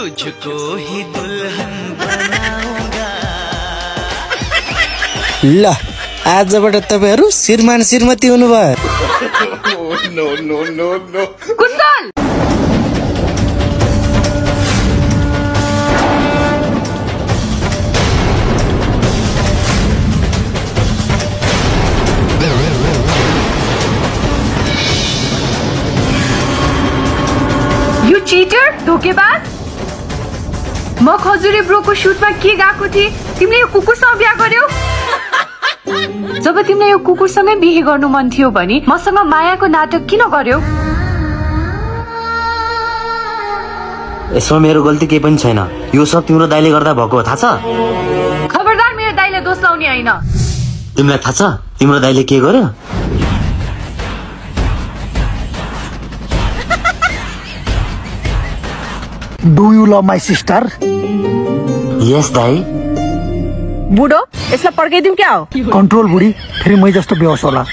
तुझको ही दुल्हन बनाऊंगा। ल आजबाट तपाईहरु श्रीमान श्रीमती हुनुभयो। नो नो नो नो कुशल You cheater, धोकेबाज। म खजुरी ब्रोको शूटमा के गएको थिए, तिमीले यो कुकुरसँग बिहे गर्यौ? जब तिमीलाई यो कुकुरसँगै बिहे गर्नु मन थियो भने मसँग मायाको नाटक किन गर्यौ? यसमा मेरो गल्ती केही पनि छैन। यो सब तिम्रो दाइले गर्दा भएको थाहा छ? खबरदार मेरो दाइले दोष लाउने हैन। तिमीलाई थाहा छ तिम्रो दाइले के गर्यो? Do you love my sister? यस दाइ। बुढो यसलाई पड्काइदिउँ क्या हो? कन्ट्रोल बुढी, फेरि मै जस्तो बेहोस होला।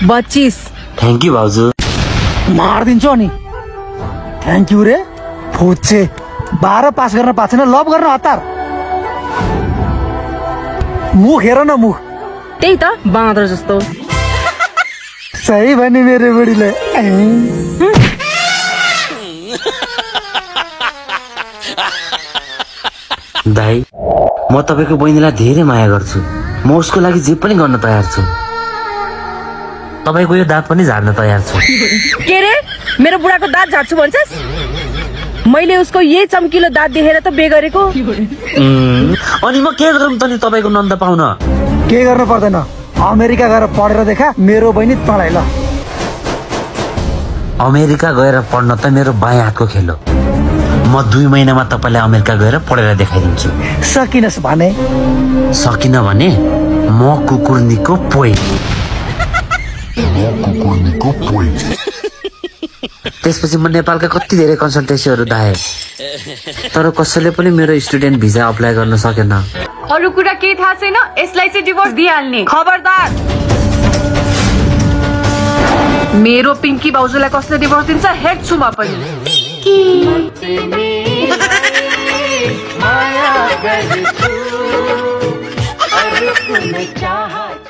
25। थ्याङ्क यू भाउजू। मार्दिन्छु अनि। थ्याङ्क यू रे फुच्चे। 12 पास गर्न पाएको छैन, लभ गर्न हतार। मुख हेर न मुख। त्यही त बाँदर जस्तो। सही भने मेरो बुढीले। दाइ म तपाईको बहिनीलाई धेरै माया गर्छु। म उसको लागि जे पनि गर्न तयार छु। तपाईको यो दाँत पनि झार्न तयार छु। के रे मेरो बुढाको दाँत झार्छु भन्छस्? मैले उसको यही चम्किलो दाँत देखेर त बे गरेको। अनि म के गरौँ त नि तपाईको नन्द पाउन? के गर्न पर्दैन, अमेरिका गएर पढेर देखा मेरो बहिनी तँलाई। ल अमेरिका गएर पढ्न त मेरो बायाँ हातको खेल हो। म 2 महिनामा तपाईलाई अमेरिका गएर पढेर देखाइदिन्छु। सकिनस् भने? सकिन भने म कुकुरनीको पोइ। त्यसपछि म नेपालका कति धेरै कन्सल्टेन्सीहरू दाए, तर कसैले पनि मेरो स्टुडेन्ट भिजा अप्लाई गर्न सकेन। अरु कुरा केही थाहा छैन, यसलाई चाहिँ डिभोर्स दिइहाल्ने। खबरदार मेरो पिङ्की भाउजूलाई कसले डिभोर्स दिन्छ हेर्छु म पनि। माया गर्छु, अरू कुनै चाहत